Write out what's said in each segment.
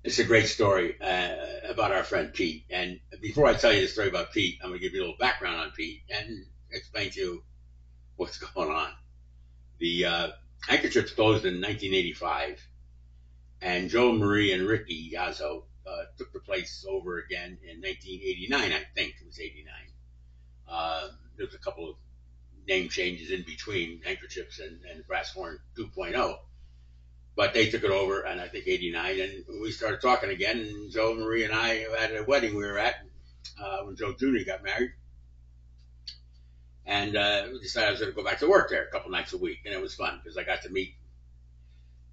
It's a great story about our friend Pete. And before I tell you the story about Pete, I'm going to give you a little background on Pete and explain to you what's going on. The Handkerchiefs closed in 1985, and Joe Marie and Ricky Yazzo took the place over again in 1989. I think it was 89. There was a couple of name changes in between Handkerchiefs and Brass Horn 2.0. But they took it over, and I think 89, and we started talking again. And Joe Marie and I at a wedding we were at when Joe Jr. got married, and we decided I was going to go back to work there a couple nights a week, and it was fun because I got to meet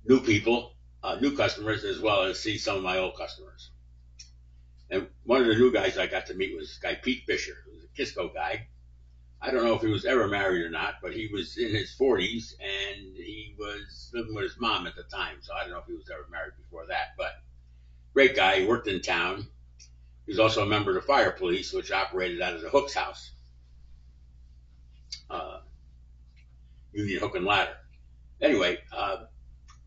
new people, new customers, as well as see some of my old customers. And one of the new guys I got to meet was this guy Pete Fisher, who was a Kisco guy. I don't know if he was ever married or not, but he was in his 40s and he was living with his mom at the time. So I don't know if he was ever married before that, but great guy. He worked in town. He was also a member of the fire police, which operated out of the Hooks House, uh, Union Hook and Ladder. Anyway,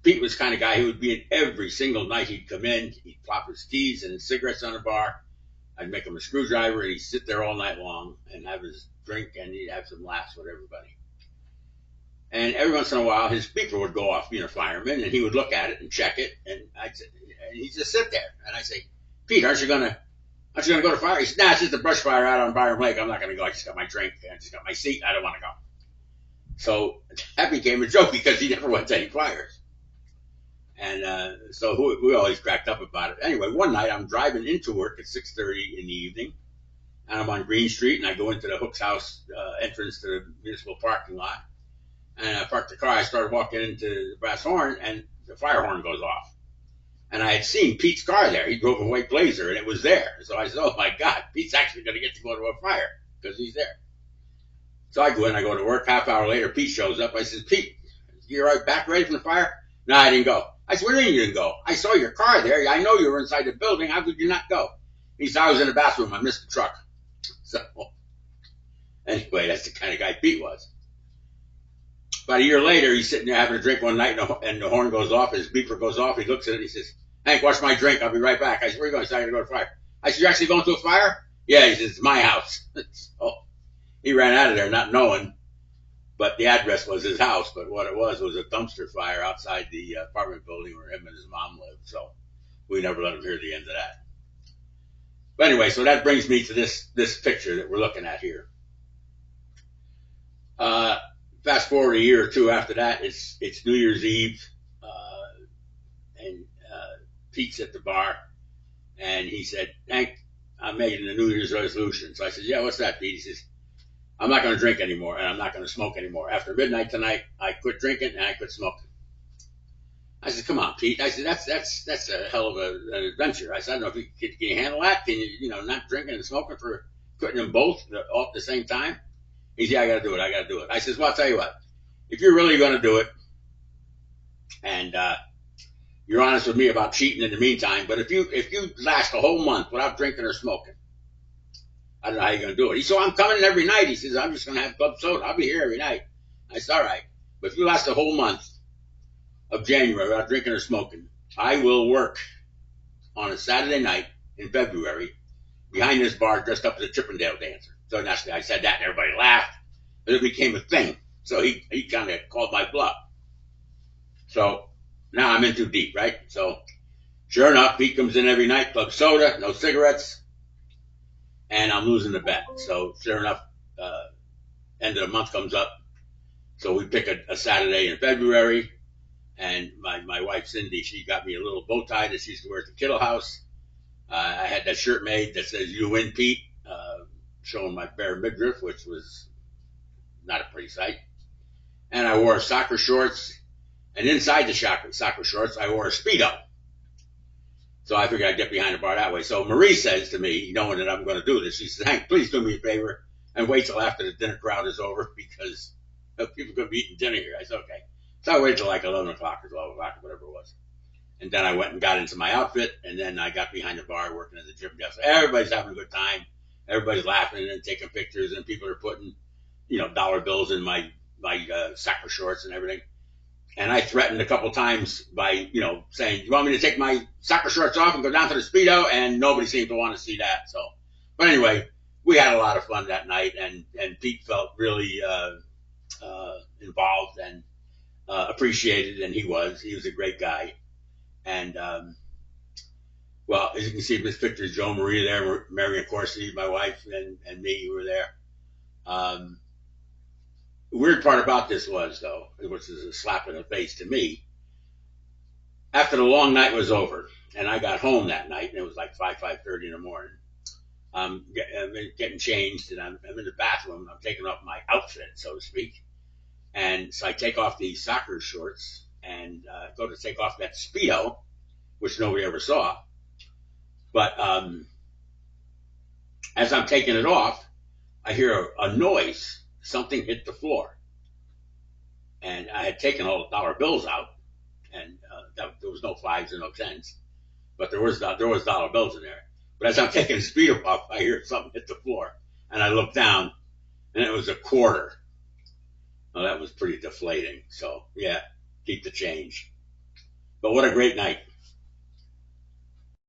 Pete was the kind of guy who would be in every single night. He'd come in, he'd plop his keys and cigarettes on the bar. I'd make him a screwdriver, and he'd sit there all night long and have his drink, and he'd have some laughs with everybody. And every once in a while, his beeper would go off, being a fireman, and he would look at it and check it, and he'd just sit there. And I'd say, Pete, aren't you gonna go to fire? He said, nah, it's just a brush fire out on Byron Lake. I'm not gonna go. I just got my drink, I just got my seat. I don't want to go. So that became a joke because he never went to any fires. And so we always cracked up about it. Anyway, one night I'm driving into work at 6:30 in the evening, and I'm on Green Street, and I go into the Hooks House entrance to the municipal parking lot, and I parked the car. I started walking into the Brass Horn, and the fire horn goes off. And I had seen Pete's car there. He drove a white Blazer, and it was there. So I said, oh, my God, Pete's actually going to get to go to a fire because he's there. So I go in, I go to work. Half hour later, Pete shows up. I said, Pete, you're right back ready from the fire? No, I didn't go. I said, what do you mean you didn't go? I saw your car there. I know you were inside the building. How could you not go? He said, I was in the bathroom. I missed the truck. So anyway, that's the kind of guy Pete was. About a year later, he's sitting there having a drink one night, and the horn goes off. His beeper goes off. He looks at it. He says, Hank, watch my drink. I'll be right back. I said, where are you going? He said, I'm going to go to a fire. I said, you're actually going to a fire? Yeah, he says, it's my house. So he ran out of there not knowing, but the address was his house. But what it was a dumpster fire outside the apartment building where him and his mom lived. So we never let him hear the end of that. But anyway, so that brings me to this picture that we're looking at here. Fast forward a year or two after that, it's New Year's Eve, and Pete's at the bar, and he said, Hank, I'm making a New Year's resolution. So I said, yeah, what's that, Pete? He says, I'm not going to drink anymore, and I'm not going to smoke anymore. After midnight tonight, I quit drinking, and I quit smoking. I said, come on, Pete. I said, that's a hell of an adventure. I said, I don't know if can you handle that? Can you, not drinking and smoking for quitting them both all at the same time? He said, yeah, I got to do it. I says, well, I'll tell you what. If you're really going to do it, and you're honest with me about cheating in the meantime, but if you last a whole month without drinking or smoking, I don't know how you're going to do it. He said, I'm coming in every night. He says, I'm just going to have club soda. I'll be here every night. I said, all right. But if you last a whole month of January without drinking or smoking, I will work on a Saturday night in February behind this bar dressed up as a Chippendale dancer. So naturally, I said that, and everybody laughed, but it became a thing. So he kind of called my bluff. So now I'm in too deep, right? So sure enough, Pete comes in every night, club soda, no cigarettes, and I'm losing the bet. So sure enough, end of the month comes up. So we pick a Saturday in February, and my wife Cindy, she got me a little bow tie that she used to wear at the Kittle House. I had that shirt made that says "You win, Pete," showing my bare midriff, which was not a pretty sight. And I wore soccer shorts, and inside the soccer shorts, I wore a Speedo. So I figured I'd get behind the bar that way. So Marie says to me, knowing that I'm going to do this, she says, Hank, please do me a favor and wait till after the dinner crowd is over because people are going to be eating dinner here. I said, okay. So I waited till like 11 o'clock or 12 o'clock or whatever it was. And then I went and got into my outfit, and then I got behind the bar working at the gym desk. Everybody's having a good time. Everybody's laughing and taking pictures, and people are putting, dollar bills in my soccer shorts and everything. And I threatened a couple times by, saying, "You want me to take my soccer shorts off and go down to the Speedo?" And nobody seemed to want to see that. So, but anyway, we had a lot of fun that night, and Pete felt really involved and appreciated, and he was a great guy. And well, as you can see in this picture, Joe Marie there, Marion Corsi, my wife, and me were there. Um, the weird part about this was, though, which is a slap in the face to me, after the long night was over, and I got home that night, and it was like 5:30 in the morning. I'm getting changed, and I'm in the bathroom. I'm taking off my outfit, so to speak, and so I take off these soccer shorts and go to take off that Speedo, which nobody ever saw. But as I'm taking it off, I hear a noise. Something hit the floor, and I had taken all the dollar bills out, and there was no fives and no tens, but there was dollar bills in there. But as I'm taking the Speedo off, I hear something hit the floor, and I look down, and it was a quarter. Well, that was pretty deflating. So yeah, keep the change. But what a great night.